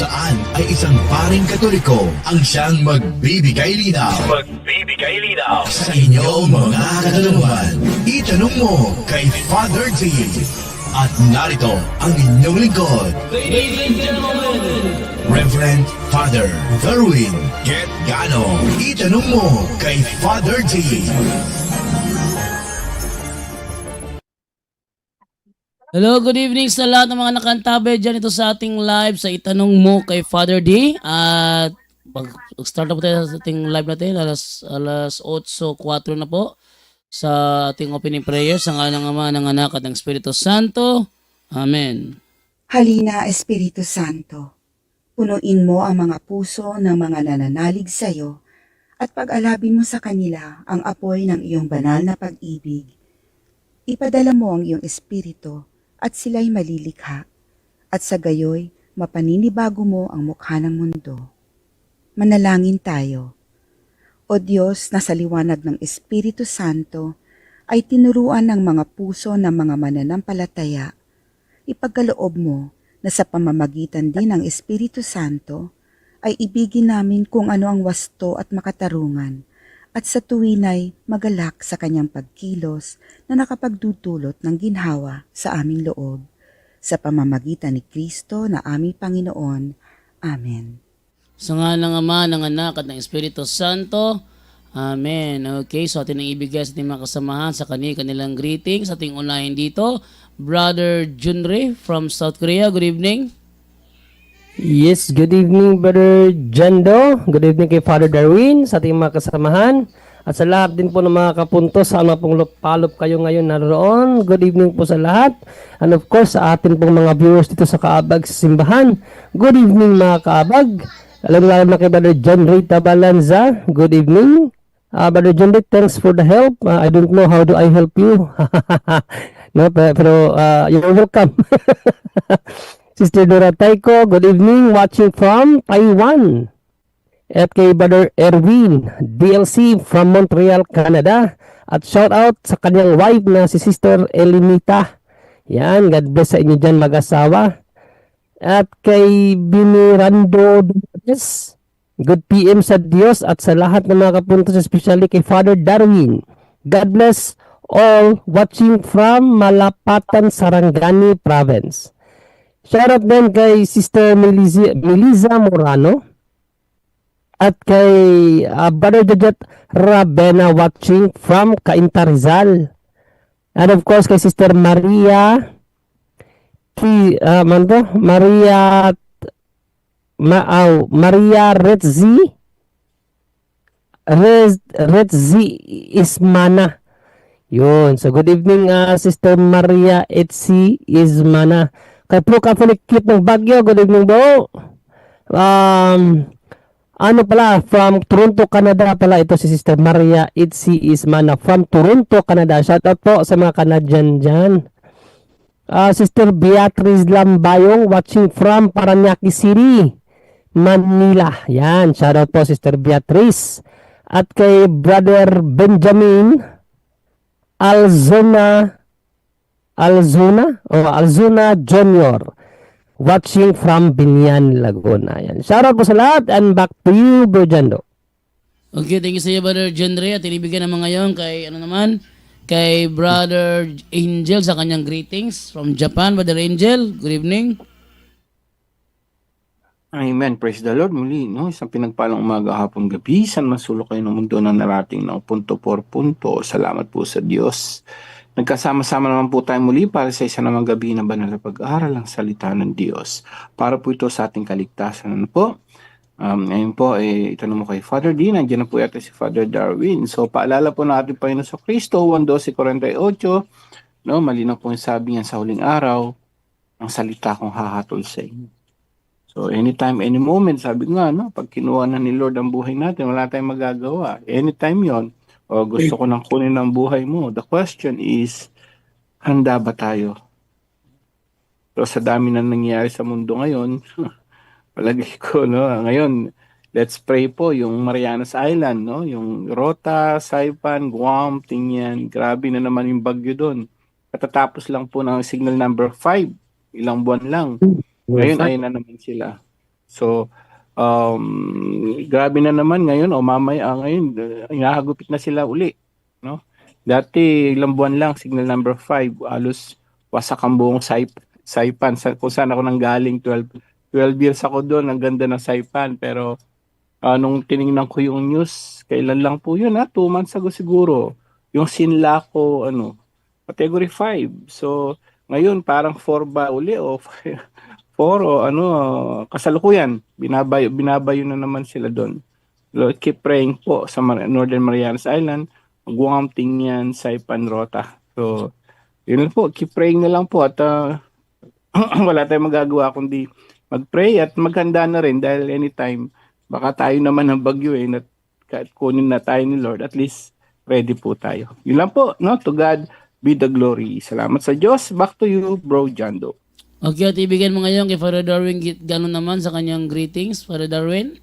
saan ay isang paring Katoliko ang siyang magbibigay linaw. Sa inyong mga katanungan, itanong mo kay Father T. At narito ang inyong lingkod, Reverend Father Darwin Get Gano. Itanong mo kay Father T. Hello, good evening sa lahat ng mga nakantabay dyan ito sa ating live sa Itanong Mo kay Father D. At start na po tayo sa ating live natin, alas 8:04 na po sa ating opening prayer sa ngalan ng Ama, ng Anak at ng Espiritu Santo. Amen. Halina, Espiritu Santo, punuin mo ang mga puso ng mga nananalig sa iyo at pag-alabin mo sa kanila ang apoy ng iyong banal na pag-ibig. Ipadala mo ang iyong Espiritu at sila'y malilikha, at sa gayoy mapaninibago mo ang mukha ng mundo. Manalangin tayo. O Diyos na sa liwanag ng Espiritu Santo ay tinuruan ng mga puso ng mga mananampalataya, ipagkaloob mo na sa pamamagitan din ng Espiritu Santo ay ibigin namin kung ano ang wasto at makatarungan, at sa tuwinay magalak sa kanyang pagkilos na nakapagdudulot ng ginhawa sa aming loob. Sa pamamagitan ni Kristo na aming Panginoon. Amen. Sa ngalan ng Ama, ng Anak at ng Espiritu Santo. Amen. Okay, so atin ang ibigay sa ating mga kasamahan sa kanilang greetings. Sa ating unahin dito, Brother Junri from South Korea. Good evening. Yes, good evening Brother Jando. Good evening kay Father Darwin sa ating mga kasamahan. At sa lahat din po ng mga kapuntos, sana pong palop kayo ngayon naroon. Good evening po sa lahat. And of course, sa atin pong mga viewers dito sa Kaabag sa Simbahan. Good evening mga Kaabag. Alam na kay Brother John Ray Tabalanza. Good evening. Brother John Ray, thanks for the help. I don't know how do I help you. No, pero you're welcome. Sister Dora Taiko, good evening, watching from Taiwan. At kay Brother Erwin, DLC from Montreal, Canada. At shout out sa kanyang wife na si Sister Elimita. Yan, God bless sa inyo dyan mag-asawa. At kay Binirando Dumates, good PM sa Diyos at sa lahat ng mga kapuntos, especially kay Father Darwin. God bless all watching from Malapatan, Sarangani Province. Shoutout din kay Sister Melissa Morano at kay Brother Jajat Rabena watching from Cainta Rizal. And of course kay Sister Maria Maria Retzi Ismana. Yun. So good evening Sister Maria Etzi Ismana. Kay Pro Catholic Cute ng Baguio, good evening po. Ano pala, from Toronto, Canada pala, ito si Sister Maria Itzi Ismana from Toronto, Canada. Shout out po sa mga Canadian dyan. Sister Beatrice Lambayong watching from Paranaque City, Manila. Yan, shout out po Sister Beatrice. At kay Brother Benjamin Alzuna Junior watching from Binyan, Laguna. Yan. Shoutout po sa lahat and back to you, Bro Jando. Okay, thank you sa iyo, Brother Junri. At inibigyan naman ngayon kay, kay Brother Angel sa kanyang greetings from Japan. Brother Angel, good evening. Amen. Praise the Lord. Muli, no? Isang pinagpalang umaga, hapon, gabi. San masulok kayo ng mundo na narating ng punto por punto. Salamat po sa Diyos. Nagkasama-sama naman po tayo muli para sa isa namang gabi na banal na pag-aaral ang salita ng Diyos. Para po ito sa ating kaligtasan. Ano po? Ngayon po, itanong mo kay Father D. Nandiyan na po yata si Father Darwin. So, paalala po natin Panginoon sa Kristo, 1:12:48. No, malinaw po yung sabi niya sa huling araw, ang salita kong hahatol sa inyo. So, anytime, any moment, sabi nga, no, pag kinuha na ni Lord ang buhay natin, wala tayong magagawa. Anytime yon o gusto ko nang kunin ang buhay mo. The question is, handa ba tayo? So, sa dami na nangyayari sa mundo ngayon, palagay ko, no, ngayon, let's pray po yung Marianas Island, no, yung Rota, Saipan, Guam, Tingyan, grabe na naman yung bagyo doon. Katatapos lang po ng signal number 5, ilang buwan lang. Ngayon, ayun na naman sila. So, grabe na naman ngayon o mamaya ngayon, hinahagupit na sila uli, no? Dati, ilang buwan lang, signal number 5, halos wasak ang buong Saipan. Kung saan ako nanggaling, 12 years ako doon, ang ganda ng Saipan. Pero nung tiningnan ko yung news, kailan lang po yun 2 months ago siguro. Yung Sinlaco, category 5. So, ngayon parang 4 ba uli o 4 o kasalukuyan. Binabayo na naman sila doon. Lord, keep praying po sa Northern Marianas Island, Guam, Tingyan, Saipan, Rota. So, yun lang po, keep praying na lang po at wala tayong magagawa kundi mag-pray at maghanda na rin dahil anytime baka tayo naman ng bagyo na kunin na tayo ni Lord, at least ready po tayo. Yun lang po, no? To God be the glory. Salamat sa Diyos. Back to you, Bro Jando. Okay, at ibigyan mo ngayon kay Father Darwin gano'n naman sa kanyang greetings, Father Darwin.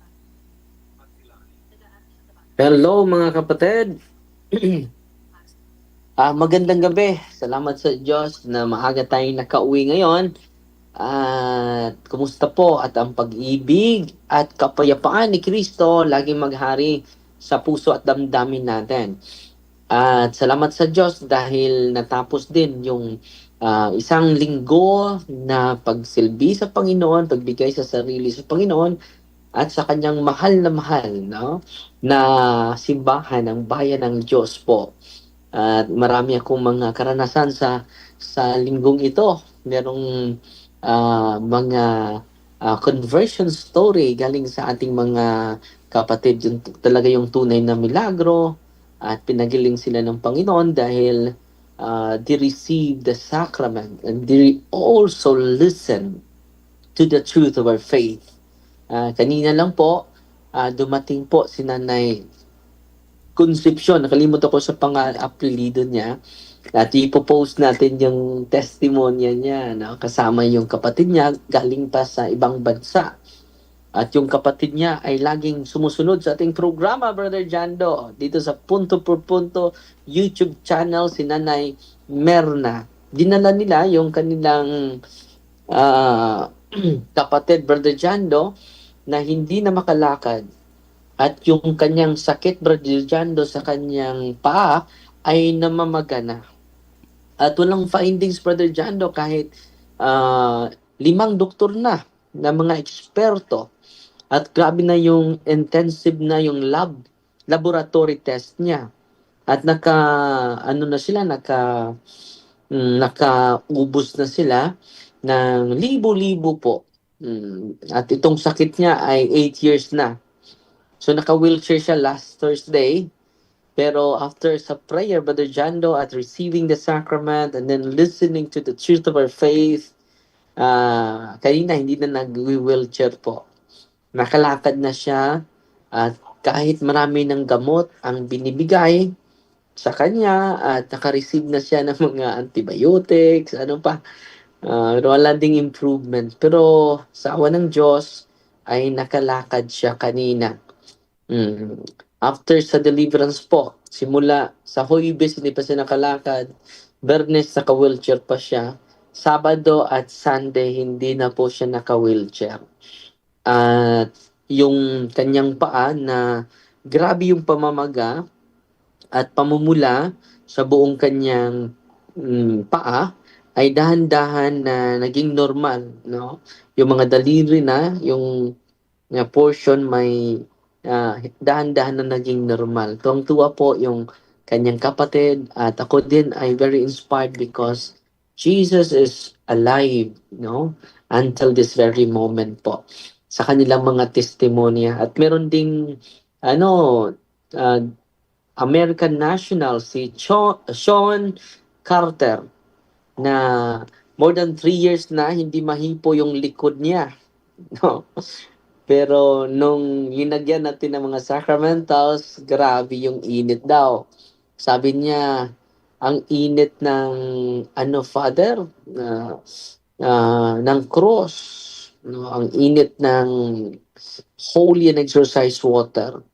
Hello mga kapatid. Magandang gabi. Salamat sa Diyos na maaga tayong nakauwi ngayon. At kumusta po at ang pag-ibig at kapayapaan ni Kristo laging maghari sa puso at damdamin natin. At salamat sa Diyos dahil natapos din yung isang linggo na pagsilbi sa Panginoon, pagbigay sa sarili sa Panginoon at sa kanyang mahal, no, na simbahan ng bayan ng Diyos po. At marami akong mga karanasan sa linggong ito. Merong mga conversion story galing sa ating mga kapatid. Yung talaga yung tunay na milagro at pinagiling sila ng Panginoon dahil they received the sacrament and they also listen to the truth of our faith. Kanina lang po, dumating po si Nanay Concepcion. Nakalimutan ko sa apelido niya. At ipopost natin yung testimonya niya. No? Kasama yung kapatid niya, galing pa sa ibang bansa. At yung kapatid niya ay laging sumusunod sa ating programa, Brother Jando. Dito sa Punto por Punto YouTube channel, si Nanay Merna. Dinala nila yung kanilang kapatid, Brother Jando, na hindi na makalakad. At yung kanyang sakit, Brother Jando, sa kanyang paa ay namamagana. At walang findings, Brother Jando, kahit 5 doktor na mga eksperto. At grabe na yung intensive na yung laboratory test niya. At nakaubos na sila ng libo-libo po. At itong sakit niya ay 8 years na. So naka-wheelchair siya last Thursday. Pero after sa prayer, Brother Jando, at receiving the sacrament and then listening to the truth of our faith, kanina hindi na nag-wheelchair po. Nakalakad na siya at kahit marami ng gamot ang binibigay sa kanya at naka-receive na siya ng mga antibiotics, wala ding improvement. Pero sa awa ng Diyos ay nakalakad siya kanina. After sa deliverance po, simula sa Huwebes hindi pa siya nakalakad, Bernes naka-wheelchair pa siya, Sabado at Sunday hindi na po siya naka-wheelchair. At yung kanyang paa na grabe yung pamamaga at pamumula sa buong kanyang paa ay dahan-dahan na naging normal, no? Yung mga daliri na, yung portion may dahan-dahan na naging normal. Tuwang-tuwa po yung kanyang kapatid at ako din ay very inspired because Jesus is alive, no? Until this very moment po. Sa kanilang mga testimonya. At meron ding American national si Sean Carter na more than 3 years na hindi mahipo yung likod niya. No? Pero nung linagyan natin ng mga sacramentals, grabe yung init daw. Sabi niya, ang init ng Father, ng cross, no? Ang init ng holy and exorcised water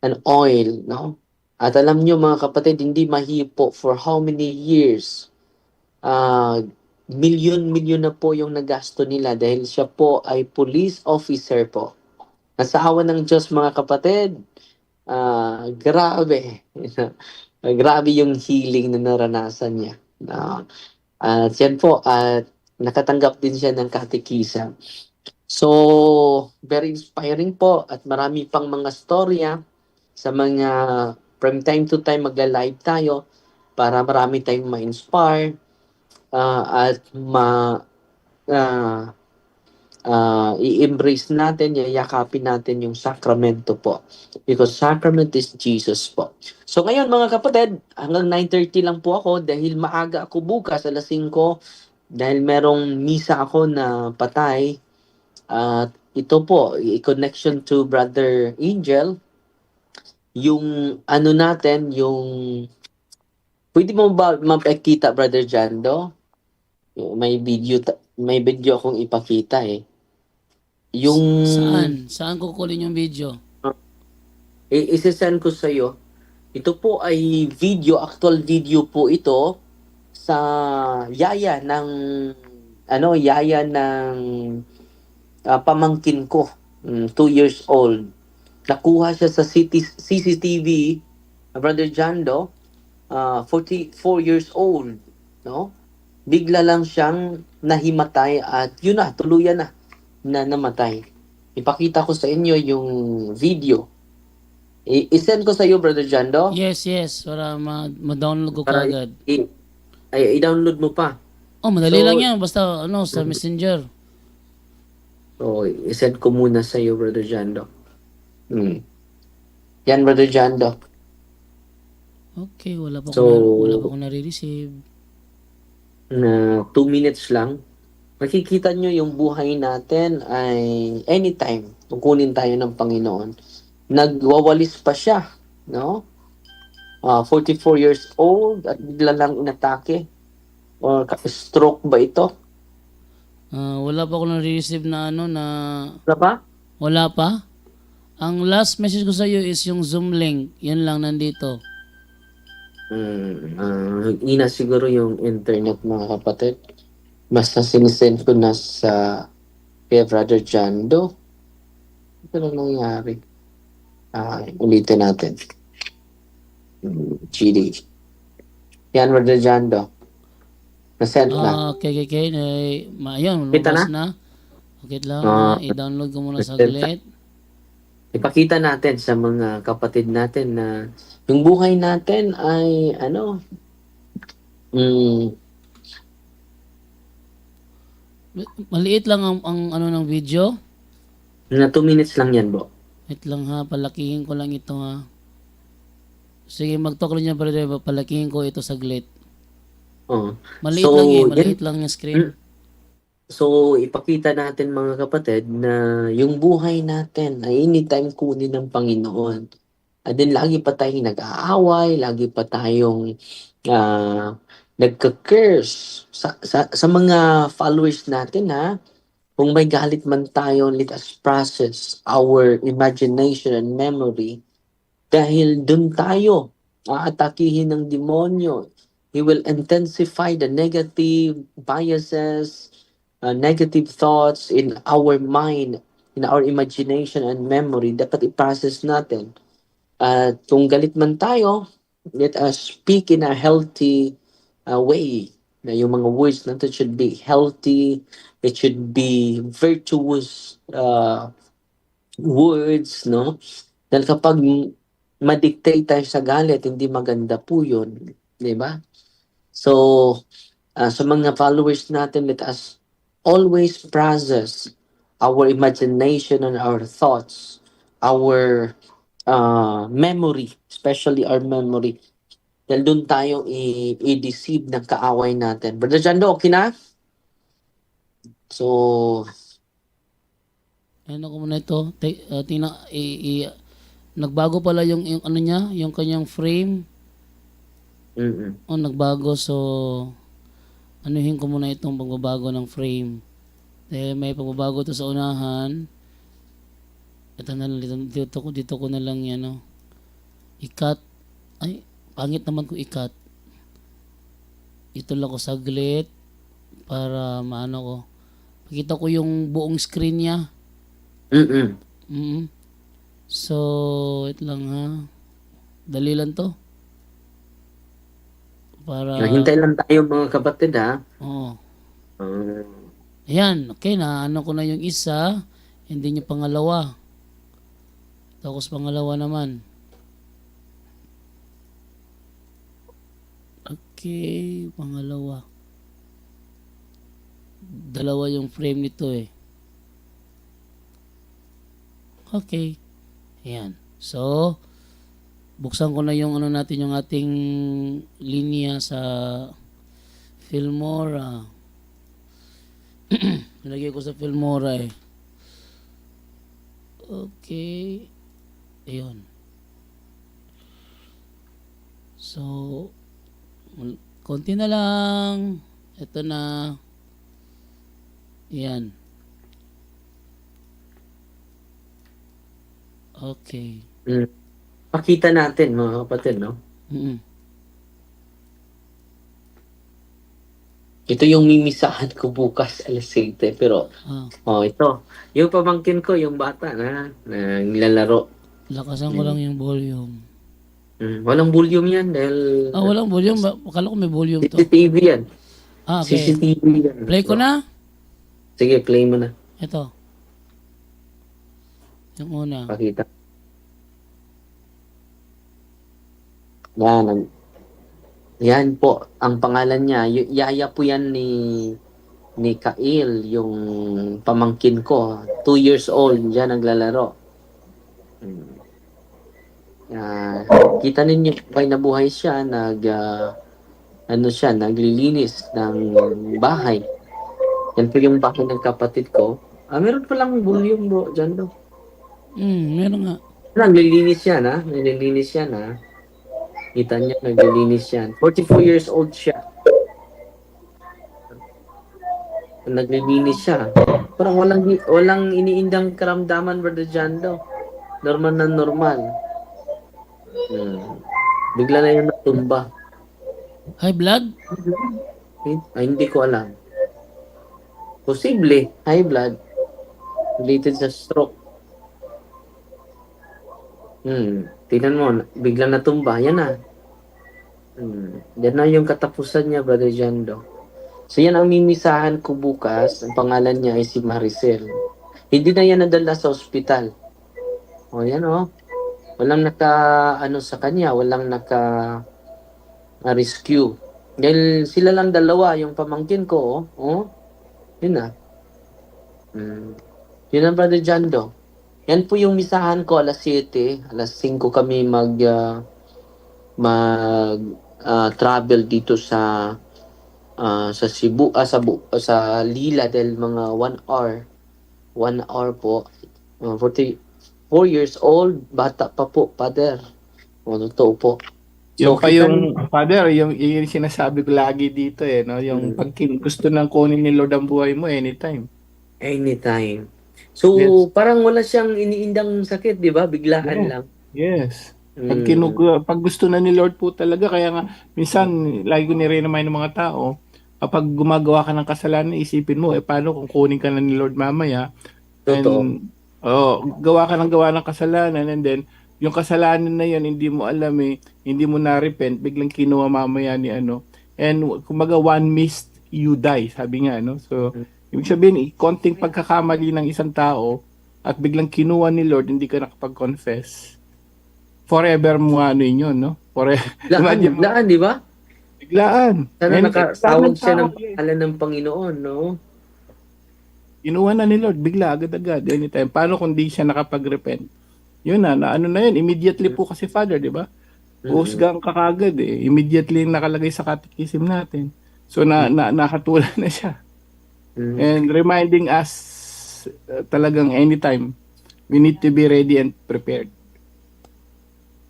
and oil, no? At alam niyo mga kapatid, hindi mahipo for how many years. milyon-milyon na po yung nagasto nila dahil siya po ay police officer po. Nasa awa ng Diyos mga kapatid, grabe. Grabe yung healing na naranasan niya. At yan po, at nakatanggap din siya ng katekisa. So, very inspiring po at marami pang mga storya sa mga from time to time magla-live tayo para marami tayong ma-inspire at i-embrace natin, yayakapin natin yung sakramento po. Because sacrament is Jesus po. So ngayon mga kapatid, hanggang 9:30 lang po ako dahil maaga ako bukas alas 5 dahil merong misa ako na patay. At ito po, connection to Brother Angel, yung ano natin, yung pwede mo ba mapakita Brother Jando? May video akong ipakita eh. Yung Saan kukunin yung video? isesend ko sa iyo. Ito po ay video, actual video po ito sa yaya ng pamangkin ko, 2 years old. Nakuha siya sa CCTV, Brother Jando, 44 years old, no? Bigla lang siyang nahimatay at yun na, tuluyan na namatay. Ipakita ko sa inyo yung video. I-send ko sa iyo, Brother Jando. Yes, para ma-download ko Para kagad. i-download mo pa. Oh, madali So, lang yan. Basta sa Messenger. So, i-send ko muna sa iyo, Brother Jando. Yan, Brother Jando. Okay, wala pa So, akong nare-receive. Na 2 minutes lang, makikita nyo yung buhay natin ay anytime kukunin tayo ng Panginoon. Nagwawalis pa siya, no? 44 years old at bigla lang inatake. Or stroke ba ito? Wala pa akong nare-receive na Wala pa? wala pa. Ang last message ko sa iyo is yung Zoom link. Yan lang nandito. Ina siguro yung internet mga kapatid. Basta sinisend ko na sa kay Brother Jando. Ito lang nangyari. Ulitin natin. GD. Yan, Brother Jando. Nasend na. Okay. Ayun, Kita lumabas na? na. Okay lang. Ah, I-download ko muna nasend saglit. Ipakita natin sa mga kapatid natin na yung buhay natin ay Maliit lang ang ng video. na 2 minutes lang yan, bro. Wait lang ha, palakihin ko lang ito ha. Sige, mag-talk lang niya brother, palakihin ko ito saglit. Oh. Maliit So, lang yan- maliit lang yung screen. So, ipakita natin mga kapatid na yung buhay natin ay anytime kunin ng Panginoon. At then, lagi pa tayong nag-aaway, lagi pa tayong nagka-curse sa mga followers natin ha. Kung may galit man tayo, let us process our imagination and memory. Dahil dun tayo aatakihin ng demonyo. He will intensify the negative biases, negative thoughts in our mind, in our imagination and memory. Dapat i-process natin. At kung galit man tayo, let us speak in a healthy way. Na yung mga words natin should be healthy, it should be virtuous words, no? Dahil kapag ma-dictate tayo sa galit, hindi maganda po yun. Di ba? So, sa mga followers natin, let us always process our imagination and our thoughts, our memory, especially our memory. Dahil doon tayo i-deceive ng kaaway natin. Brother Jando, okay na? So, Ano ko muna ito. Nagbago pala yung ano niya, yung kanyang frame. Nagbago so anuhin ko muna itong pagbabago ng frame. Dahil may pagbabago to sa unahan. Ito na lang, dito ko na lang yan, i-cut. Ay, pangit naman ko i-cut. Ito lang ko saglit. para maano ko. Pakita ko yung buong screen niya. Mm-mm. Mm. So, wait lang ha. Dali lang to. Para, Hintay lang tayo mga kapatid ha. oh. Ah, Ayan, okay na. Ano ko na yung isa. Hindi yung pangalawa. Tapos pangalawa naman. Okay, pangalawa. Dalawa yung frame nito eh. Okay. Ayan. So, buksan ko na yung ano natin, yung ating linya sa Filmora. Nilagay ko sa Filmora eh. Okay. Ayun. So, konti na lang. Ito na. Yan. Okay. Pakita natin mga kapatid, no? Mm. Ito yung mimisahan ko bukas alas 7. Pero, ito. Yung pamangkin ko, yung bata na nilalaro. Lakasan ko lang yung volume. Walang volume yan dahil Walang volume. Akala ko may volume to. CCTV yan. Okay. CCTV yan. Play ko na. Sige, play mo na. Ito. Yung una. Pakita. Yan. Yan po, ang pangalan niya. Yaya po yan ni Kail, yung pamangkin ko. 2 years old, diyan naglalaro. Kita ninyo, buhay na buhay siya, naglilinis ng bahay. Yan po yung bahay ng kapatid ko. Meron pa lang volume bro, dyan daw. Meron nga. Naglilinis yan ha. Naglilinis yan ha. Kita niya, naglilinis yan. 44 years old siya. Naglilinis siya. Parang walang iniindang karamdaman, Brother John daw. Normal na normal. Bigla na yung natumba. High blood? Hindi ko alam. Posible, high blood. Related sa stroke. Tingnan mo, biglang natumba. Yan na. Yan na yung katapusan niya, Brother Jando. So yan ang mimisahan ko bukas. Ang pangalan niya ay si Maricel. Hindi na yan nadala sa ospital. Yan Walang sa kanya. Walang rescue. Dahil sila lang dalawa, yung pamangkin ko, yun na. Yun ang Brother Jando. Yan po yung misahan ko alas 7, alas 5 kami travel dito sa Cebu, sa Lila dahil mga 1 hour. 1 hour po. 44 years old, bata pa po, father. Totoo po. Yung pa yung father, yung sinasabi ko lagi dito no, yung pag gusto nang kunin ni Lord ang buhay mo anytime. Anytime. So, Yes. parang wala siyang iniindang sakit, di ba? Biglaan lang. Yes. Pag gusto na ni Lord po talaga, kaya nga, minsan, lagi ko nire-remind ng mga tao, kapag gumagawa ka ng kasalanan, isipin mo, paano kung kunin ka na ni Lord mamaya? Totoo. Gawa ka ng kasalanan, and then, yung kasalanan na yun, hindi mo alam hindi mo na-repent, biglang kinuha mamaya ni and kumbaga one missed, you die, sabi nga, So, ibig sabihin, konting pagkakamali ng isang tao at biglang kinuha ni Lord, hindi ka nakapag-confess. Forever mo yun, no? Biglaan, di ba? Biglaan. Sana nakatawag siya ng pangalan ng Panginoon, no? Kinuha na ni Lord, bigla, agad-agad, anytime. Paano kung di siya nakapag-repent? Yun na yun, immediately po kasi Father, di ba? Uhusgang ka kagad Immediately nakalagay sa catechism natin. So, nakatulad na siya. And reminding us talagang anytime we need to be ready and prepared.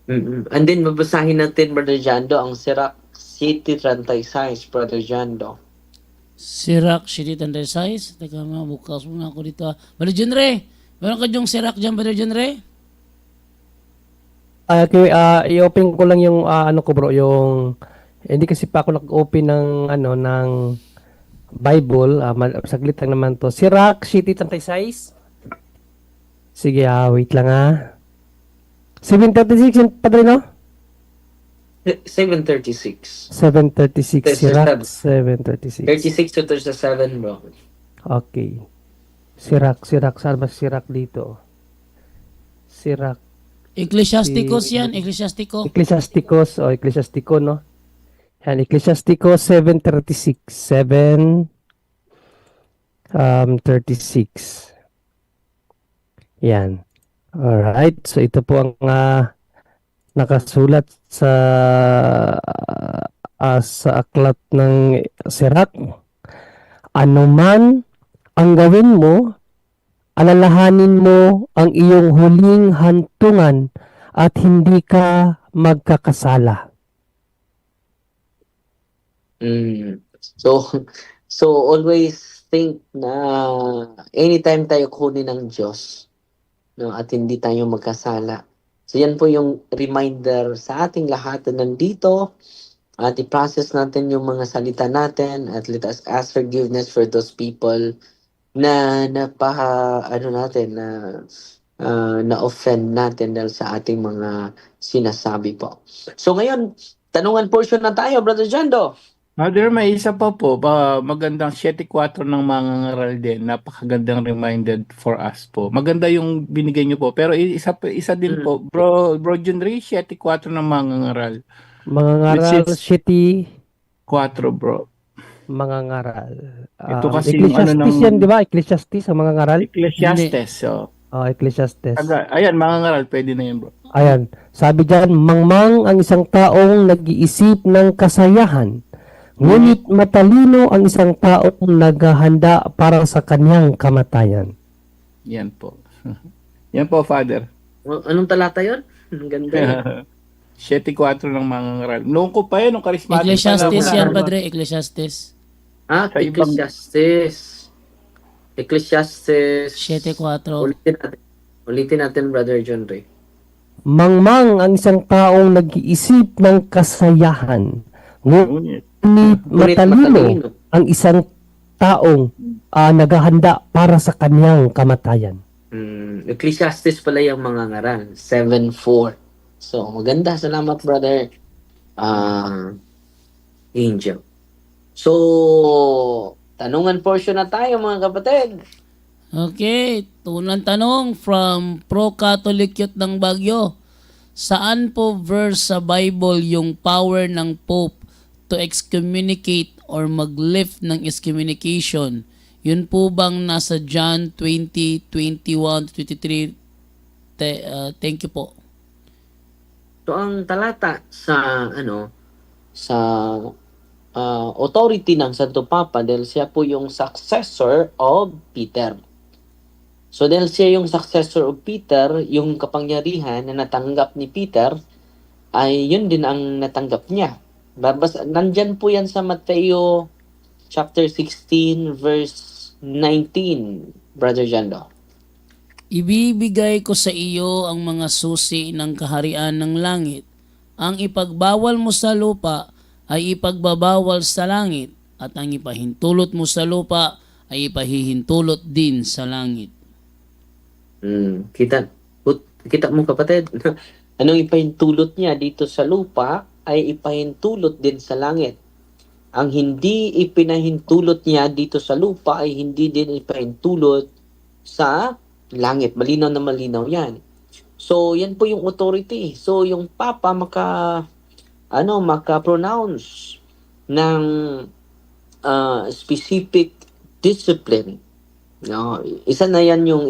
And then babasahin natin, Brother Jando, ang Sirach City 36, Brother Jando. Sirach City 36. Teka bukas muna ako dito. Brother Jenre, meron ka yung Sirach dyan, Brother Jenre? Okay, i-open ko lang yung ko bro, yung hindi kasi pa ako nag-open ng ng Bible. Saglit lang naman to. Sirach, City, Tantay Size. Sige, wait lang 736 yun, Padre, no? 7:36. 736. Sirach, 736. 36 to 37, bro. Okay. Sirach. Saan ba Sirach dito? Sirach. Ecclesiasticus yan, Ecclesiastico. Ecclesiasticus o Ecclesiastico, no? Yan, Ecclesiastico 736. 36. Yan. Alright. So, ito po ang nakasulat sa aklat ng Sirach. Ano man ang gawin mo, alalahanin mo ang iyong huling hantungan at hindi ka magkakasala. So, always think na anytime tayo kunin ng Diyos, no, at hindi tayo magkasala. So, yan po yung reminder sa ating lahat na nandito at i-process natin yung mga salita natin at let us ask forgiveness for those people na na-offend natin dahil sa ating mga sinasabi po. So ngayon, tanungan portion na tayo, Brother Jando. Father, may isa pa po, magandang 7.4 ng mga ngaral din. Napakagandang reminder for us po. Maganda yung binigay niyo po. Pero isa din po, Bro Junry, 7.4 ng mga ngaral. Mga ngaral, City, 4, bro. mga ngaral. Ito kasi yung Ecclesiastes yan, di ba? Ecclesiastes ang mga ngaral? Ecclesiastes, so. Ecclesiastes. Ayan, mga ngaral, pwede na yun, bro. Ayan. Sabi dyan, mangmang ang isang taong nag-iisip ng kasayahan. Ngunit matalino ang isang taong naghahanda para sa kanyang kamatayan. Yan po. Yan po, Father. Anong talata yun? Ang ganda yun. 7.4 ng mga ngaral. Noong ko pa yun, nung charismatic. Ecclesiastes yan, Padre, Ecclesiastes. Sa ibang- Ecclesiastes 7:4. Ulitin natin, Brother John Ray. Mangmang ang isang taong nag-iisip ng kasayahan. Ngunit matalino ang isang taong naghahanda para sa kanyang kamatayan. Ecclesiastes pala yung mga ngaral. 7:4. So, maganda. Salamat, Brother Angel. So, tanungan portion na tayo, mga kapatid. Okay, tunang tanong from Pro Catholic Youth ng Baguio. Saan po verse sa Bible yung power ng Pope to excommunicate or mag-lift ng excommunication? Yun po bang nasa John 20:21-23? Thank you po. So, ang talata sa authority ng Santo Papa dahil siya po yung successor of Peter. So dahil siya yung successor of Peter, yung kapangyarihan na natanggap ni Peter ay yun din ang natanggap niya. Nandyan po yan sa Mateo chapter 16 verse 19, Brother Jando. Ibibigay ko sa iyo ang mga susi ng kaharian ng langit. Ang ipagbawal mo sa lupa ay ipagbabawal sa langit, at ang ipahintulot mo sa lupa ay ipahihintulot din sa langit. Kita mo, kapatid. Anong ipahintulot niya dito sa lupa ay ipahintulot din sa langit. Ang hindi ipinahintulot niya dito sa lupa ay hindi din ipahintulot sa langit. Malinaw na malinaw yan. So, yan po yung authority. So, yung Papa maka-pronounce ng specific discipline. No? Isa na yan yung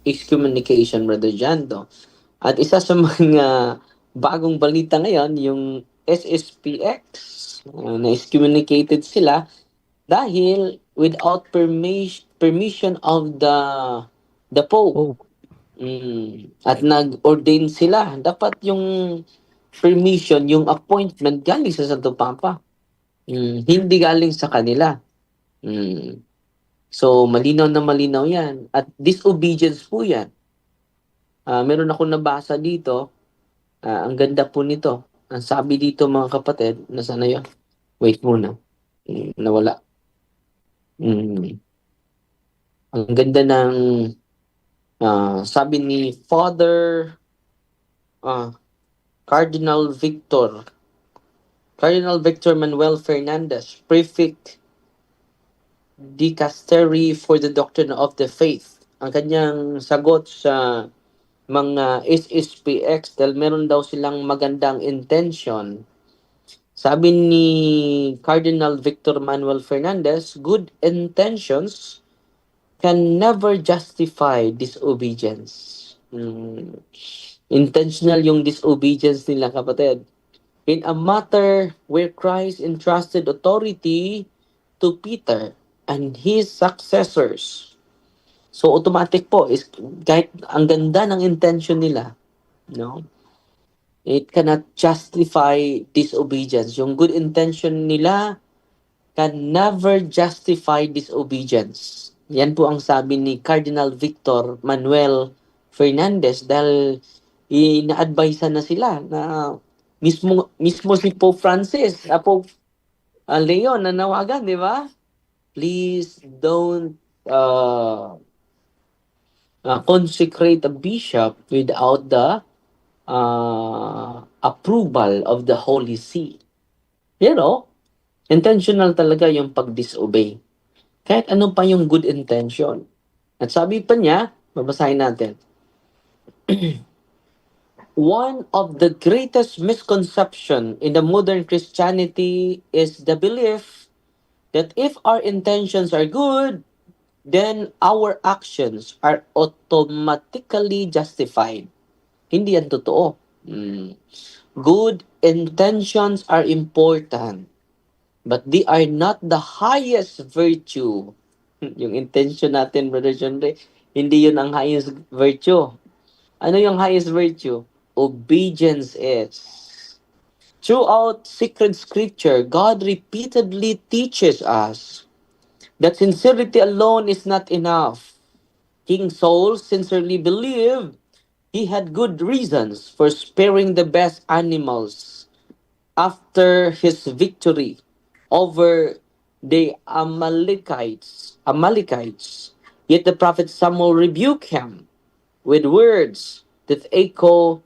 excommunication, Brother Jando. At isa sa mga bagong balita ngayon, yung SSPX, na excommunicated sila dahil without permission of the Pope. At nag-ordain sila. Dapat yung permission, yung appointment galing sa Santo Papa. Hindi galing sa kanila. So, malinaw na malinaw yan. At disobedience po yan. Meron ako nabasa dito. Ang ganda po nito. Ang sabi dito, mga kapatid, nasaan na yun? Wait muna. Nawala. Mm. Ang ganda ng sabi ni Father ah, Cardinal Victor Manuel Fernandez, Prefect Dicastery for the Doctrine of the Faith. Ang kanyang sagot sa mga SSPX dahil meron daw silang magandang intention. Sabi ni Cardinal Victor Manuel Fernandez, good intentions can never justify disobedience. Intentional yung disobedience nila, kapatid. In a matter where Christ entrusted authority to Peter and his successors. So automatic po is kahit ang ganda ng intention nila, no? It cannot justify disobedience. Yung good intention nila can never justify disobedience. Yan po ang sabi ni Cardinal Victor Manuel Fernandez dahil ina-advise na sila na mismo si Pope Francis, Pope Leon nanawagan, di ba? Please don't consecrate a bishop without the approval of the Holy See. You know, intentional talaga yung pag-disobey. Kahit ano pa yung good intention. At sabi pa niya, babasahin natin, one of the greatest misconception in the modern Christianity is the belief that if our intentions are good, then our actions are automatically justified. Hindi yan totoo. Good intentions are important, but they are not the highest virtue. Yung intention natin, Brother John Ray, hindi yun ang highest virtue. Ano yung highest virtue? Obedience is. Throughout sacred scripture, God repeatedly teaches us that sincerity alone is not enough. King Saul sincerely believed he had good reasons for sparing the best animals after his victory over the Amalekites. Yet the prophet Samuel rebuked him with words that echo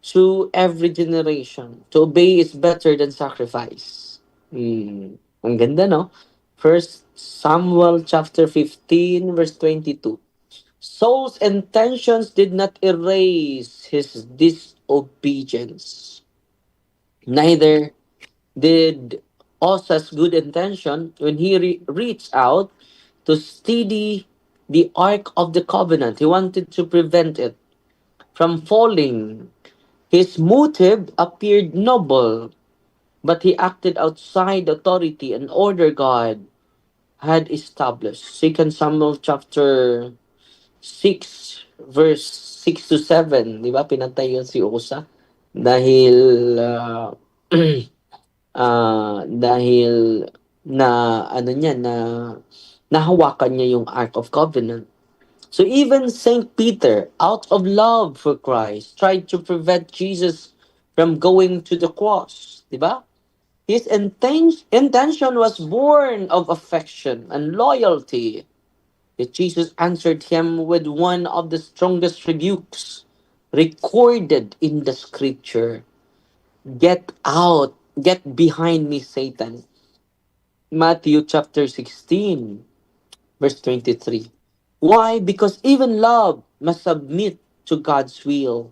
to every generation. To obey is better than sacrifice. Ang ganda, no? First Samuel chapter 15 verse 22. Saul's intentions did not erase his disobedience. Neither did Osa's good intention when he reached out to steady the Ark of the Covenant. He wanted to prevent it from falling. His motive appeared noble, but he acted outside the authority and order God had established. 2 Samuel chapter 6 verse 6 to 7, di ba? Pinatay yun si Osa dahil dahil na ano niya na nahawakan niya yung Ark of Covenant. So even Saint Peter, out of love for Christ, tried to prevent Jesus from going to the cross, di ba? His intention was born of affection and loyalty. Yet Jesus answered him with one of the strongest rebukes recorded in the scripture. Get out, get behind me, Satan. Matthew chapter 16, verse 23. Why? Because even love must submit to God's will.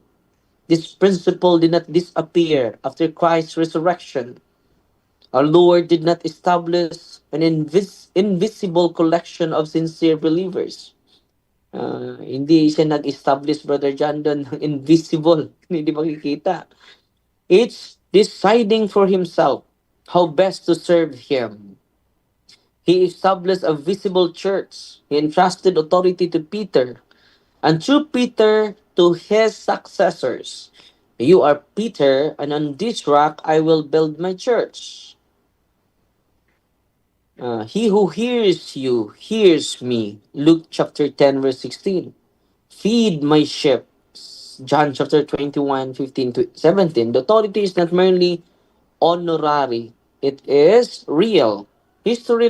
This principle did not disappear after Christ's resurrection. Our Lord did not establish an invisible collection of sincere believers. Hindi siya nag-establish, Brother John, doon ng invisible. Hindi makikita. Each deciding for himself how best to serve Him. He established a visible church. He entrusted authority to Peter, and through Peter to his successors. You are Peter, and on this rock I will build my church. He who hears you hears me. Luke chapter 10 verse 16. Feed my sheep. John chapter 21, 15 to 17. The authority is not merely honorary. It is real. History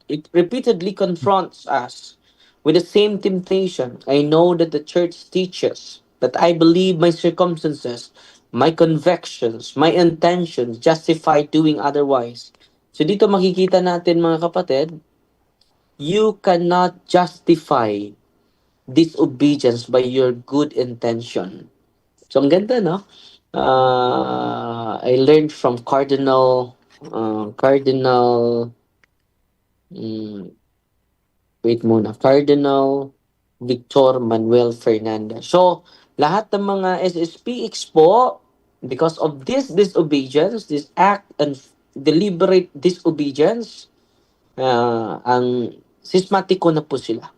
it repeatedly confronts us with the same temptation. I know that the church teaches that I believe my circumstances, my convictions, my intentions justify doing otherwise. So dito makikita natin mga kapatid, you cannot justify disobedience by your good intention. So ang ganda, no? I learned from Cardinal, mm, wait muna, Cardinal Victor Manuel Fernandez. So, lahat ng mga SSPX po, because of this disobedience, this act and deliberate disobedience, ang sismatiko na po sila.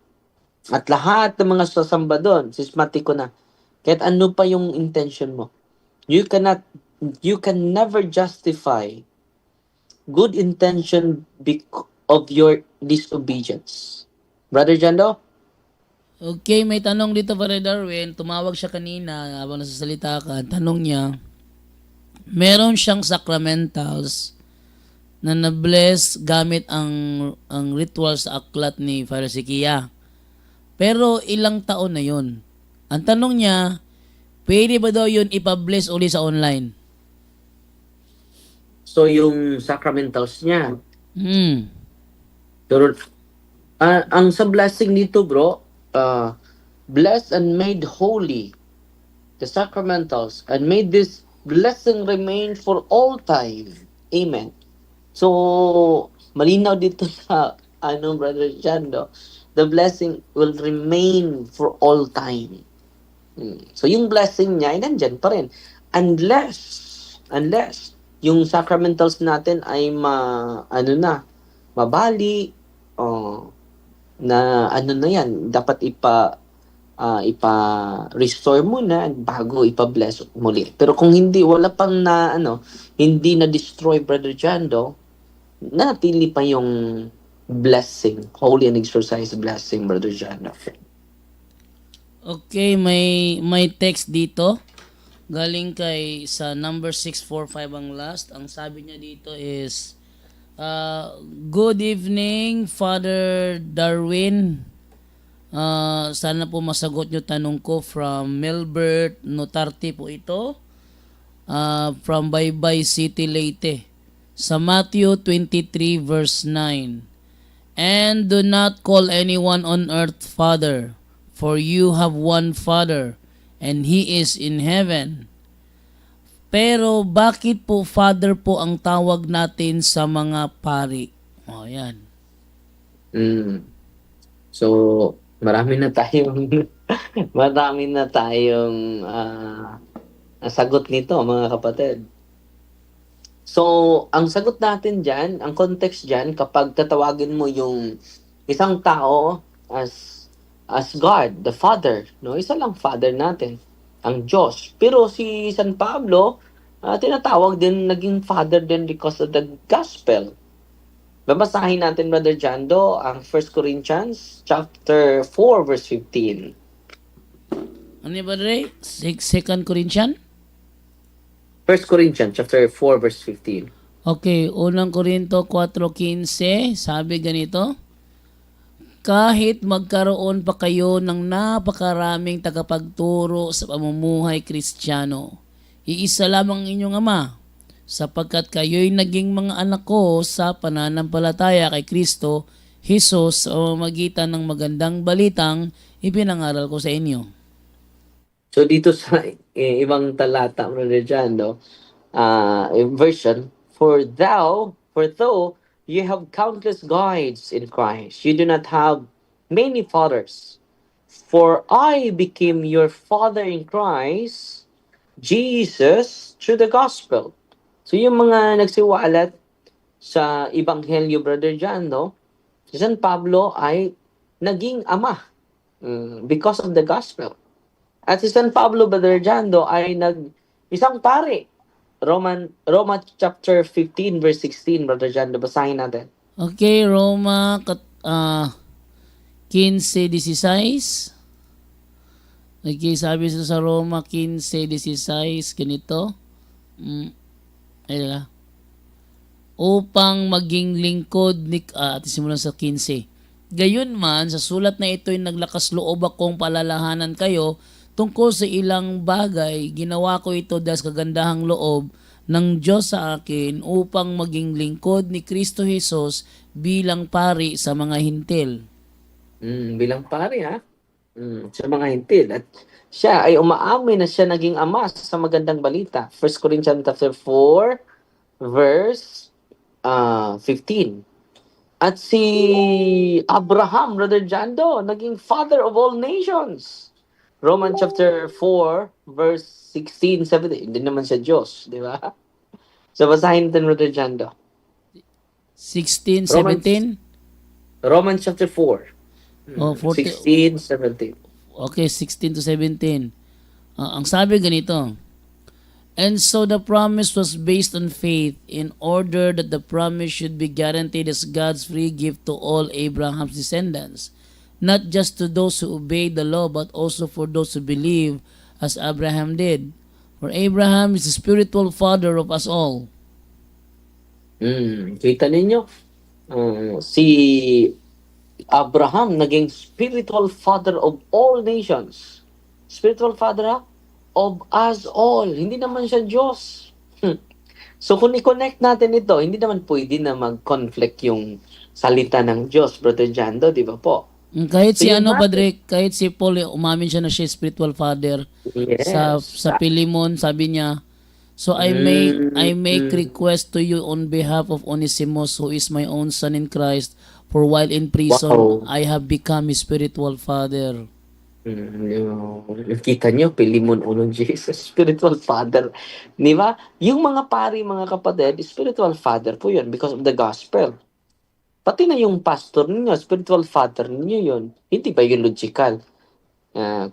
At lahat ng mga sasamba doon, sismatiko na. Kahit ano pa yung intention mo. You can never justify good intention of your disobedience. Brother Jando? Okay, may tanong dito Brother Darwin. Tumawag siya kanina habang nasasalita ka. Ang tanong niya, meron siyang sacramentals na na-bless gamit ang ritual sa aklat ni Father Sikia. Pero ilang taon na yun. Ang tanong niya, pwede ba daw yun ipa-bless uli sa online? So, yung sacramentals niya. Hmm. Pero, ang sa blessing nito, bro, blessed and made holy the sacramentals and made this blessing remain for all time. Amen. So, malinaw dito sa Brother Jando, the blessing will remain for all time. So, yung blessing niya ay nandyan pa rin. Unless, yung sacramentals natin ay mabali, na na yan, dapat ipa-restore muna bago ipa-bless muli. Pero kung hindi, wala pang hindi na-destroy, Brother Jando, nanatili pa yung blessing, holy and exercise blessing, Brother Jando. Okay, may text dito. Galing kay sa number 645 ang last. Ang sabi niya dito is, good evening, Father Darwin. Sana po masagot nyo tanong ko from Melbert Notarte po ito. From Baybay City, Leyte. Sa Matthew 23 verse 9. And do not call anyone on earth Father, for you have one Father, and He is in heaven. Pero bakit po Father po ang tawag natin sa mga pari? O, yan. So, marami na tayong sagot nito, mga kapatid. So, ang sagot natin dyan, ang context dyan, kapag tatawagin mo yung isang tao as God, the Father, no? Isa lang Father natin, ang Diyos. Pero si San Pablo, tinatawag din, naging Father din because of the Gospel. Babasahin natin, Brother Jando, ang 1 Corinthians chapter 4, verse 15. Ano yung Brother Ray? 2 Corinthians? 1 Corinthians chapter 4, verse 15. Okay, unang Korinto 4:15, sabi ganito, kahit magkaroon pa kayo ng napakaraming tagapagturo sa pamumuhay Kristiyano, iisa lamang ang inyong Ama, sapagkat kayo'y naging mga anak ko sa pananampalataya kay Kristo Jesus sa pamamagitan ng magandang balitang ipinangaral ko sa inyo. So dito sa ibang talata, Brother Jando, version, for though you have countless guides in Christ, you do not have many fathers. For I became your father in Christ, Jesus, through the gospel. So yung mga nagsiwalat sa Ebanghelyo, Brother Jando, si San Pablo ay naging ama because of the gospel. At si San Pablo, Brother Jando, ay isang pari. Roma chapter 15, verse 16, Brother Jando, basahin natin. Okay, Roma 15:16. Okay, sabi sa Roma 15:16, ganito. Ayun ka. upang maging lingkod ni at simulan sa 15. Gayon man, sa sulat na ito'y naglakas loob akong palalahanan kayo tungkol sa ilang bagay. Ginawa ko ito dahil sa kagandahang loob ng Diyos sa akin upang maging lingkod ni Kristo Jesus bilang pari sa mga hintil. Bilang pare ha. Sa mga hintil. At siya ay umaamin na siya naging ama sa magandang balita. 1 Corinthians chapter 4 verse 15. At si Abraham, Brother Jando, naging father of all nations. Romans chapter 4 verse 16, 17. Hindi naman siya Diyos, di ba? So basahin natin, Brother Jando. 16, 17? Romans chapter 4. Oh, 16, 17. Okay, 16 to 17. Ang sabi ganito, and so the promise was based on faith in order that the promise should be guaranteed as God's free gift to all Abraham's descendants, not just to those who obey the law but also for those who believe as Abraham did. For Abraham is the spiritual father of us all. Kita ninyo? Si Abraham naging spiritual father of all nations. Spiritual father of us all. Hindi naman siya Diyos. So kung i-connect natin ito, hindi naman pwede na mag-conflict yung salita ng Diyos, Brother Jando, di ba po? Kahit So si yung Padre, kahit si Paul, umamin siya na siya spiritual father. Yes. Sa Pilimon, sabi niya, so I make request to you on behalf of Onesimus, who is my own son in Christ, for while in prison, Wow. I have become his spiritual father. Kita nyo, Pilimon unong Jesus, spiritual father. Di ba? Yung mga pari, mga kapatid, spiritual father po yun because of the gospel. Pati na yung pastor ninyo, spiritual father ninyo yun. Hindi ba yun logical?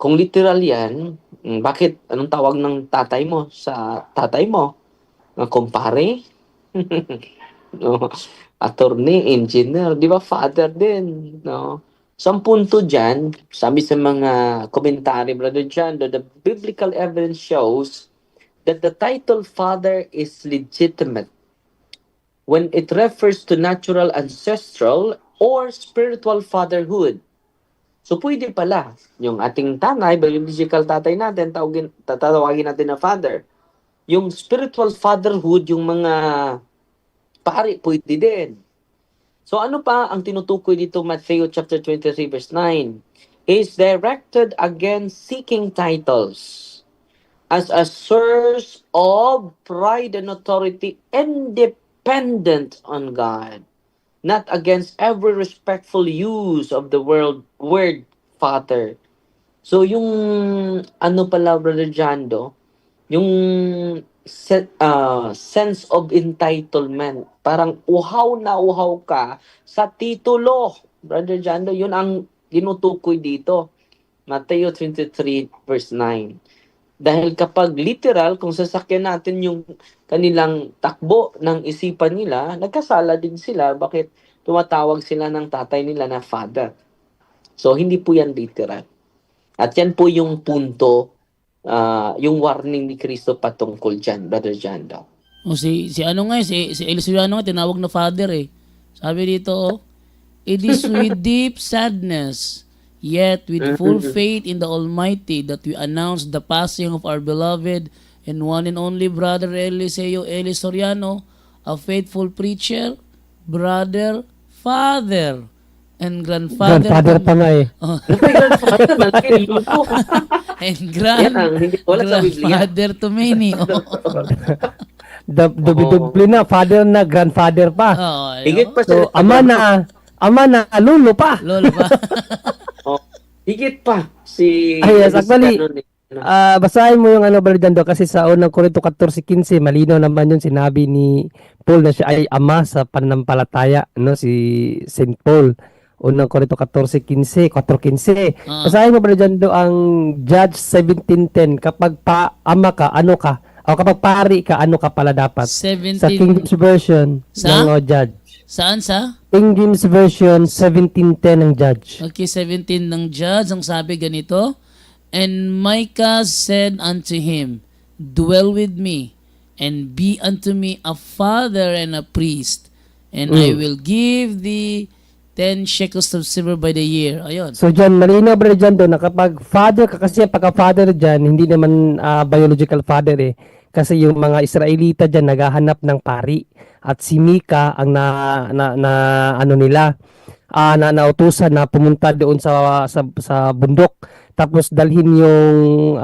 Kung literal yan, bakit? Anong tawag ng tatay mo sa tatay mo? Kumpare? No? Attorney, engineer, di ba father din? No? So ang punto dyan, sabi sa mga komentary, Brother John, the biblical evidence shows that the title father is legitimate when it refers to natural ancestral or spiritual fatherhood. So pwede pala, yung ating tatay, biological tatay natin, tatawagin natin na father. Yung spiritual fatherhood, yung mga pari, pwede din. So ano pa ang tinutukoy dito, Matthew chapter 23 verse 9, is directed against seeking titles as a source of pride and authority independent on God, not against every respectful use of the word Father. So yung ano pala, Brother Jando, yung sense of entitlement. Parang uhaw na uhaw ka sa titulo. Brother Jando, yun ang tinutukoy dito. Matthew 23 verse 9. Dahil kapag literal, kung sasakyan natin yung kanilang takbo ng isipan nila, nagkasala din sila. Bakit tumatawag sila ng tatay nila na father? So, hindi po yan literal. At yan po yung punto, yung warning ni Kristo patungkol dyan, Brother Jando. O si Elisuriano nga, tinawag na father eh. Sabi dito, it is with deep sadness, yet with full faith in the Almighty, that we announce the passing of our beloved and one and only brother Eliseo Elisuriano, a faithful preacher, brother, father, and grandfather. Grandfather pa nga eh. Oh, Grandfather, malaki, luto. and Yan ang hindi wala sa Biblia. grandfather to many. Dubli na, father na, grandfather pa. Oh, Higit pa So, sa ama na, lolo pa. lolo pa. Oh, higit pa si Ay, yes, actually, ano ni- basahin mo yung Brother Dando, kasi sa unang Korinto 14:15, malinaw naman yun, sinabi ni Paul na siya ay ama sa pananampalataya, no, si Saint Paul. Unang Korinto 4:15. Basahin mo, Brother Dando, ang Judge 17:10. Kapag ama ka, ano ka? O kapag pari ka, ano ka pala dapat? 17. Sa King James Version Sa? ng Judge. Saan sa? King James Version 17:10 ng Judge. Okay, 17 ng judge, ang sabi ganito, and Micah said unto him, dwell with me, and be unto me a father and a priest, and I will give thee 10 shekels of silver by the year. Ayun. So dyan, malinaw brother John doon na kapag father ka, kasi pagka-father dyan, hindi naman biological father eh. Kasi yung mga Israelita dyan naghahanap ng pari. At si Mika ang ano nila, na nautusan na pumunta doon sa bundok. Tapos dalhin yung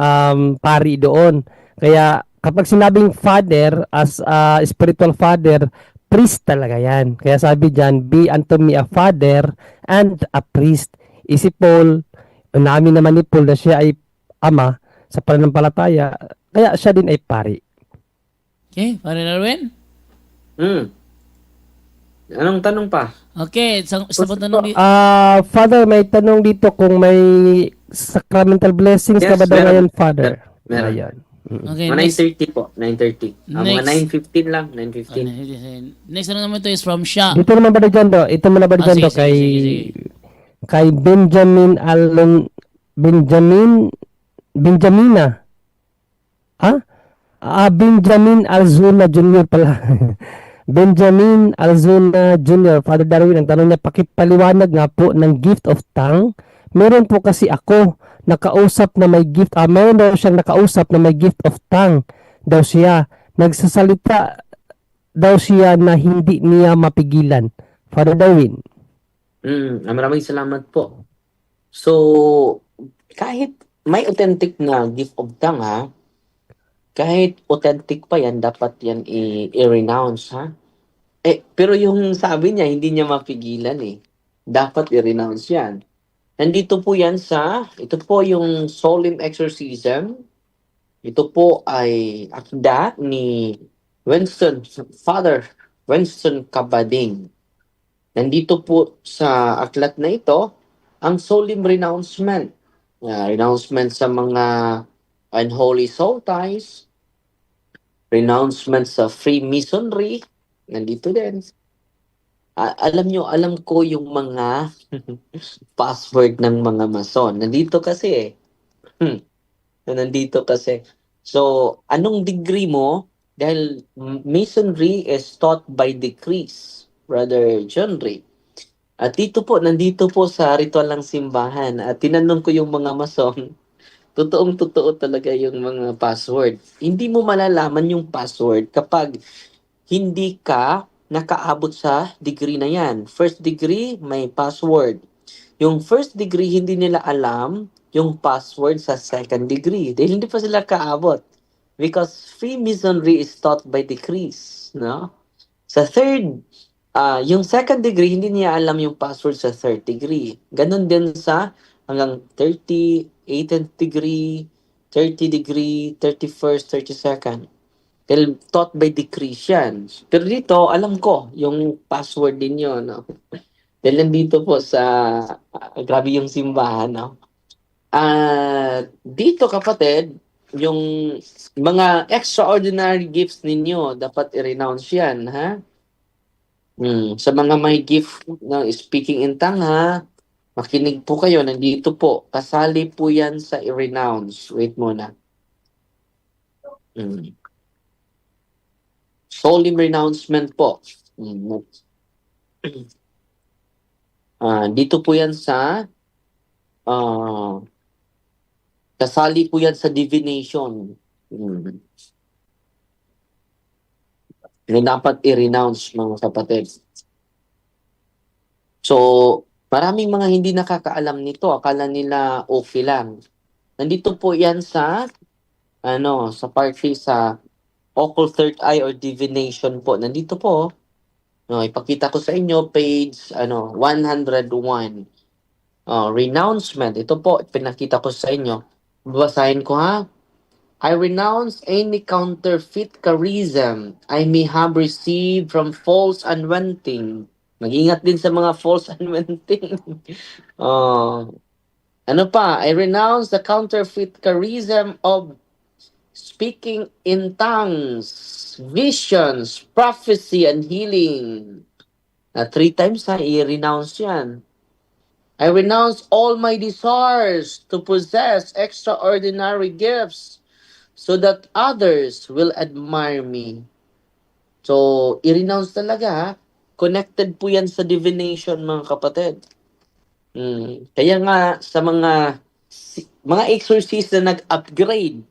pari doon. Kaya kapag sinabing father, as spiritual father, priest talaga yan. Kaya sabi dyan, be unto me a father and a priest. Isip Paul, namin naman ni Paul na siya ay ama sa pananampalataya, kaya siya din ay pari. Okay, Father Darwin? Anong tanong pa? Okay, sa tanong dito. Father, may tanong dito kung may sacramental blessings ka Yes, ba daw meron. ngayon, Father? Meron. Ayan. Okay, Mga next. 9:30 po. 9:30. Mga Next. 9:15 lang. 9:15. Next ano naman ito is from Sha. Dito naman ba dyan do? Ito muna ba dyan sige, do? sige, sige. Kay Benjamina. Benjamin Alzuna Jr. pala. Benjamin Alzuna Jr. Father Darwin, ang tanong niya, pakipaliwanag nga po ng gift of tongue. Meron po kasi ako nakausap na may gift, meron daw siyang nakausap na may gift of tongue daw siya. Nagsasalita daw siya na hindi niya mapigilan. Father Darwin. Maraming salamat po. So, kahit may authentic na gift of tongue, ha? Kahit authentic pa yan, dapat yan i-renounce, ha? Pero yung sabi niya, hindi niya mapigilan, eh. Dapat i-renounce yan. Nandito po yan ito po yung solemn exorcism. Ito po ay akda ni Father Winston Cabading. Nandito po sa aklat na ito, ang solemn renouncement. Renouncement sa mga unholy soul ties, renouncement sa Freemasonry, nandito din. Alam ko yung mga password ng mga mason. Nandito kasi Nandito kasi. So, anong degree mo? Dahil Masonry is taught by decrees, Brother John Ray. At nandito po sa ritual ng simbahan. At tinanong ko yung mga mason, totoong-totoo talaga yung mga password. Hindi mo malalaman yung password kapag hindi ka nakaabot sa degree na yan. First degree, may password. Yung first degree, hindi nila alam yung password sa second degree. Dahil hindi pa sila kaabot. Because Freemasonry is taught by decrees. No? Sa third, yung second degree, hindi niya alam yung password sa third degree. Ganon din sa hanggang 30, 18th degree, 30 degree, 31st, 32nd. Dahil taught by decrees yan. Pero dito, alam ko yung password din yun. No? Dahil nandito po sa, grabe yung simbahan. No? Dito kapatid, yung mga extraordinary gifts ninyo, dapat i-renounce yan. Ha? Sa mga may gift ng speaking in tongue, ha? Makinig po kayo, nandito po. Kasali po yan sa i-renounce. Wait muna. Solemn renouncement po. Dito po yan sa kasali po yan sa divination. Na dapat i-renounce, mga kapatid. So, maraming mga hindi nakakaalam nito. Akala nila okay lang. Nandito po yan sa sa party sa occult third eye or divination po. Nandito po. Ipakita ko sa inyo page 101. Renouncement. Ito po, pinakita ko sa inyo. Babasahin ko ha. I renounce any counterfeit charism I may have received from false anointing. Mag-ingat din sa mga false anointing. I renounce the counterfeit charism of speaking in tongues, visions, prophecy, and healing. 3 times i-renounce yan. I renounce all my desires to possess extraordinary gifts, so that others will admire me. So, i-renounce talaga ha. Connected po yan sa divination mga kapatid. Kaya nga sa mga exorcist na nag-upgrade,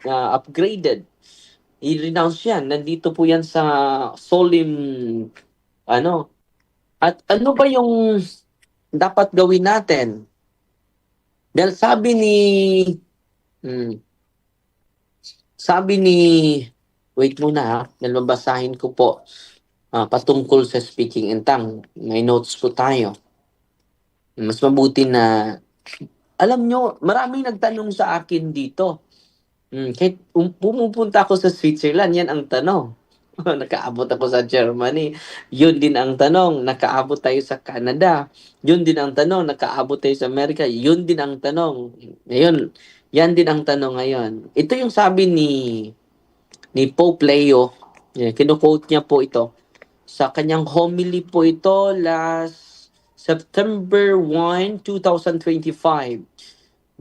upgraded, i-renounce yan. Nandito po yan sa solemn, ano. At ano ba yung dapat gawin natin? Dahil hmm, sabi ni, wait muna ha, dahil mabasahin ko po patungkol sa speaking in tongue. May notes po tayo. Mas mabuti na, alam nyo, maraming nagtanong sa akin dito. Kahit pumupunta ako sa Switzerland, yan ang tanong. Nakaabot ako sa Germany. Yun din ang tanong. Nakaabot tayo sa Canada. Yun din ang tanong. Nakaabot tayo sa Amerika. Yun din ang tanong. Ngayon, yan din ang tanong ngayon. Ito yung sabi ni Pope Leo. Kinu-quote niya po ito. Sa kanyang homily po ito last September 1, 2025.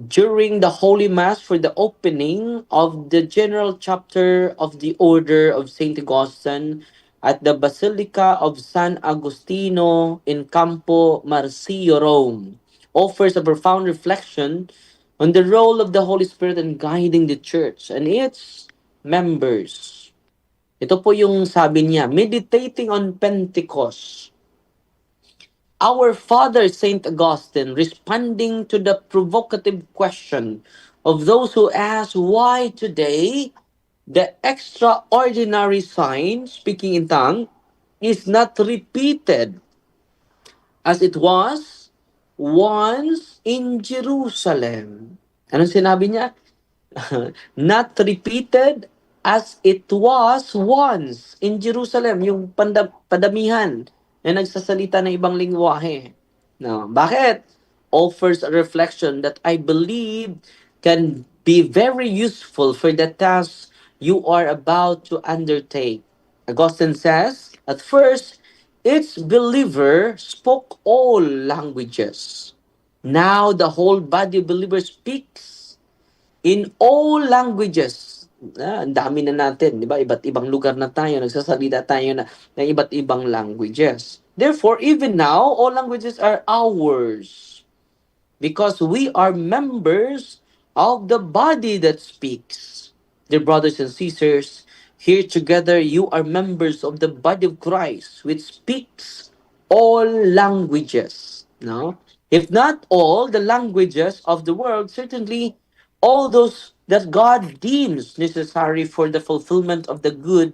During the Holy Mass for the opening of the General Chapter of the Order of St. Augustine at the Basilica of San Agostino in Campo Marzio, Rome, offers a profound reflection on the role of the Holy Spirit in guiding the Church and its members. Ito po yung sabi niya, meditating on Pentecost. Our Father St. Augustine, responding to the provocative question of those who ask why today the extraordinary sign, speaking in tongue, is not repeated as it was once in Jerusalem. Anong sinabi niya? Not repeated as it was once in Jerusalem. Yung padamihan na nagsasalita ng ibang lingwahe. No. Bakit? Offers a reflection that I believe can be very useful for the task you are about to undertake. Augustine says, at first, each believer spoke all languages. Now the whole body of believers speaks in all languages. Ang dami na natin, di ba? Iba't ibang lugar na tayo, nagsasalita tayo ng iba't ibang languages. Therefore, even now, all languages are ours because we are members of the body that speaks. Dear brothers and sisters, here together you are members of the body of Christ, which speaks all languages. No? If not all the languages of the world, certainly all those that God deems necessary for the fulfillment of the good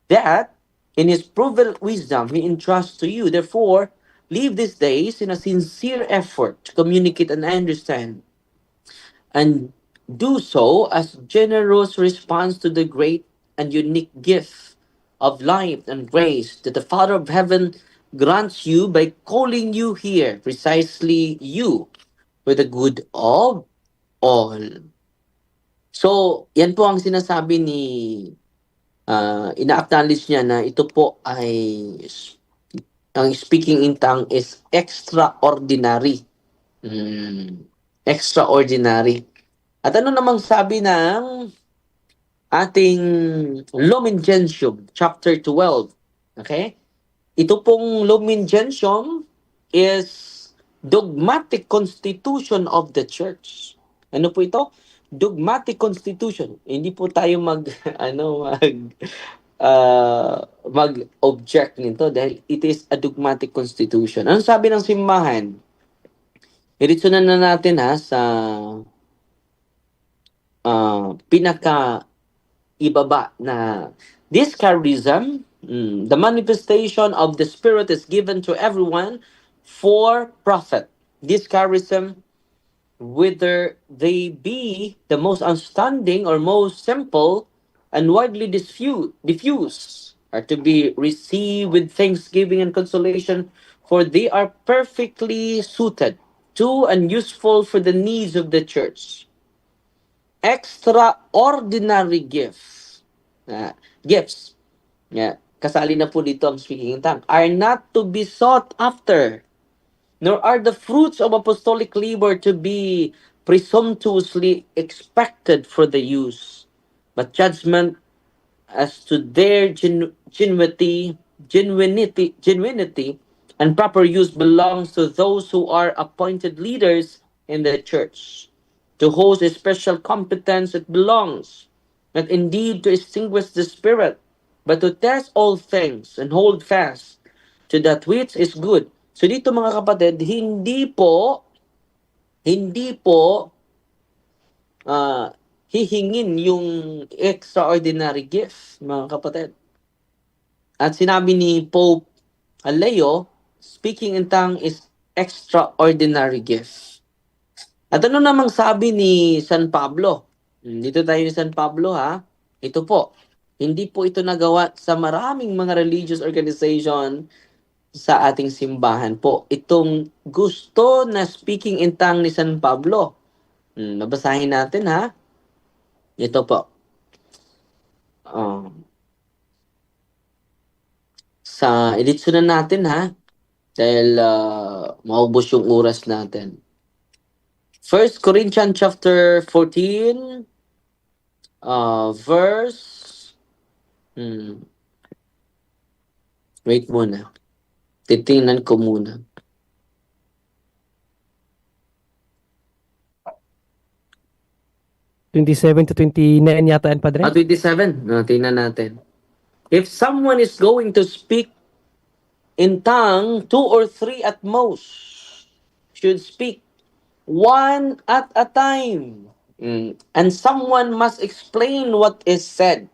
that, in His proven wisdom, He entrusts to you. Therefore, live these days in a sincere effort to communicate and understand, and do so as generous response to the great and unique gift of life and grace that the Father of Heaven grants you by calling you here, precisely you, for the good of all. So, yan po ang sinasabi ni, ina-acknowledge niya na ito po ay, ang speaking in tongue is extraordinary. Extraordinary. At ano namang sabi ng ating Lumen Gentium, chapter 12? Okay? Ito pong Lumen Gentium is dogmatic constitution of the church. Ano po ito? Dogmatic constitution. Hindi po tayo mag-object nito dahil it is a dogmatic constitution. Ano sabi ng simbahan? Iritso na natin sa pinaka ibaba na this charism, the manifestation of the Spirit is given to everyone for profit. This charism, whether they be the most outstanding or most simple and widely diffuse, are to be received with thanksgiving and consolation, for they are perfectly suited to and useful for the needs of the church. Extraordinary gifts, kasali na po dito ang speaking in tongue, are not to be sought after, nor are the fruits of apostolic labor to be presumptuously expected for the use, but judgment as to their genuinity, and proper use belongs to those who are appointed leaders in the church. To host a special competence it belongs, not indeed to extinguish the spirit, but to test all things and hold fast to that which is good. So dito mga kapatid, hindi po ah, hihingin yung extraordinary gift, mga kapatid. At sinabi ni Pope Leo, speaking in tongue is extraordinary gift. At ano namang sabi ni San Pablo? Dito tayo ni San Pablo ha. Ito po, hindi po ito nagawa sa maraming mga religious organization sa ating simbahan po. Itong gusto na speaking in tongue ni San Pablo. Babasahin natin ha. Ito po. Sa editsyon na natin ha. Dahil maubos yung oras natin. 1 Corinthians chapter 14 verse wait muna. Titingnan ko muna. 27 to 29 yata yan, Padre. 27. Tingnan natin. If someone is going to speak in tongue, 2 or 3 at most should speak, one at a time. And someone must explain what is said.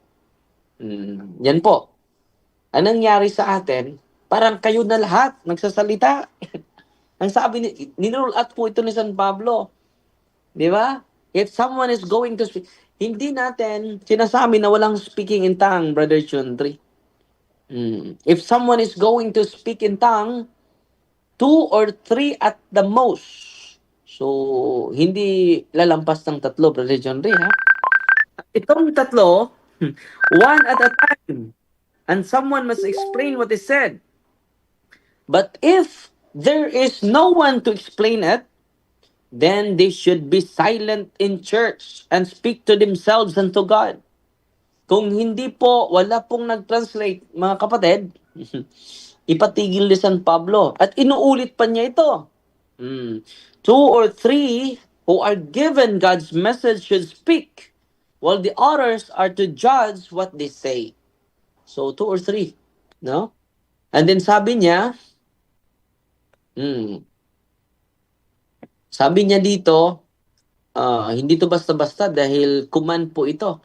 Yan po. Anong nangyari sa atin? Parang kayo na lahat nagsasalita. Ang sabi niroll out po ito ni San Pablo. Di ba? If someone is going to speak, hindi natin sinasabi na walang speaking in tongue, Brother Chundri. If someone is going to speak in tongue, 2 or 3 at the most. So, hindi lalampas ng 3, Brother Chundri, ha? Itong 3, 1 at a time. And someone must explain what is said. But if there is no one to explain it, then they should be silent in church and speak to themselves and to God. Kung hindi po, wala pong nag-translate, mga kapatid, ipatigil ni San Pablo. At inuulit pa niya ito. 2 or 3 who are given God's message should speak, while the others are to judge what they say. So, 2 or 3. No? And then sabi niya, sabi niya dito, hindi to basta-basta dahil command po ito.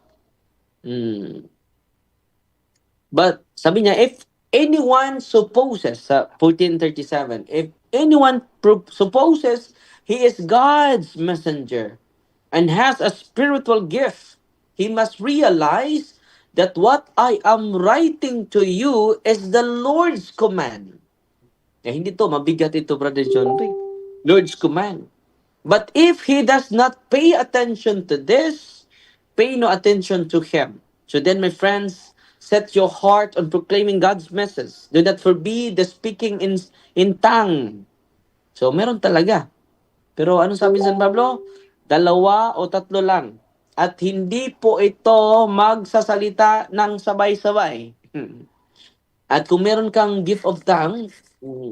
But sabi niya, if anyone supposes, sa 1437, if anyone supposes he is God's messenger and has a spiritual gift, he must realize that what I am writing to you is the Lord's command. Hindi to, mabigat ito, Brother John Ray. Lord's command. But if he does not pay attention to this, pay no attention to him. So then, my friends, set your heart on proclaiming God's message. Do not forbid the speaking in tongue. So, meron talaga. Pero ano sabi ni San Pablo? 2 o 3 lang. At hindi po ito magsasalita ng sabay-sabay. At kung meron kang gift of tongue,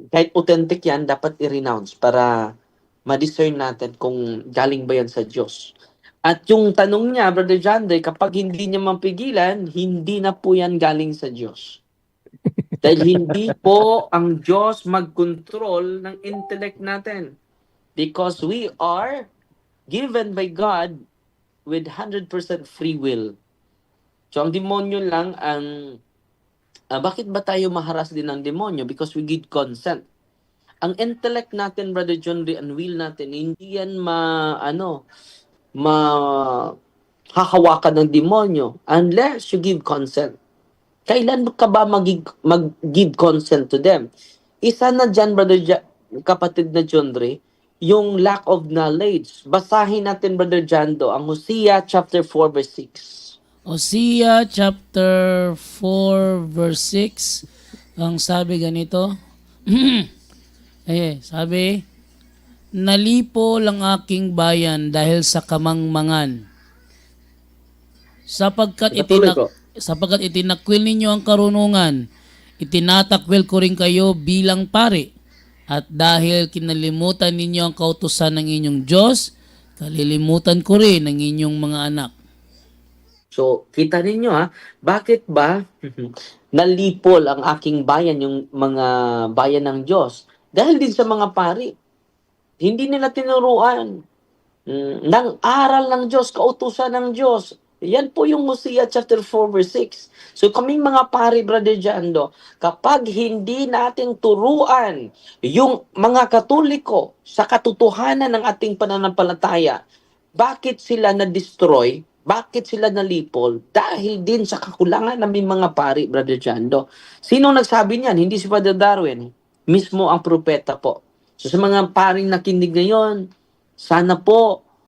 kahit authentic yan, dapat i-renounce para ma-discern natin kung galing ba yan sa Diyos. At yung tanong niya, Brother John Day, kapag hindi niya mapigilan, hindi na po yan galing sa Diyos. Dahil hindi po ang Diyos mag-control ng intellect natin. Because we are given by God with 100% free will. So ang demonyo lang ang... bakit ba tayo maharas din ng demonyo? Because we give consent. Ang intellect natin, Brother John Ray, and will natin, hindi yan hahawakan ng demonyo unless you give consent. Kailan ka ba mag-give consent to them? Isa na dyan, kapatid na John Ray, yung lack of knowledge. Basahin natin, Brother Jando, ang Hosea chapter 4 verse 6. Hosea chapter 4 verse 6. Ang sabi ganito. Sabi, nalipo lang aking bayan dahil sa kamangmangan. Patuloy po. Sapagkat itinakwil ninyo ang karunungan, itinatakwil ko rin kayo bilang pari. At dahil kinalimutan ninyo ang kautusan ng inyong Diyos, kalilimutan ko rin ang inyong mga anak. So, kita ninyo bakit ba nalipol ang aking bayan, yung mga bayan ng Diyos? Dahil din sa mga pari. Hindi nila tinuruan ng aral ng Diyos, kautusan ng Diyos. Yan po yung Hosea chapter 4 verse 6. So kaming mga pari, Brother Jando, kapag hindi natin turuan yung mga Katoliko sa katotohanan ng ating pananampalataya, bakit sila na-destroy? Bakit sila nalipol? Dahil din sa kakulangan ng mga pari, Brother Jando. Sinong nagsabi niyan? Hindi si Father Darwin. Mismo ang propeta po. So sa mga paring nakinig ngayon, sana po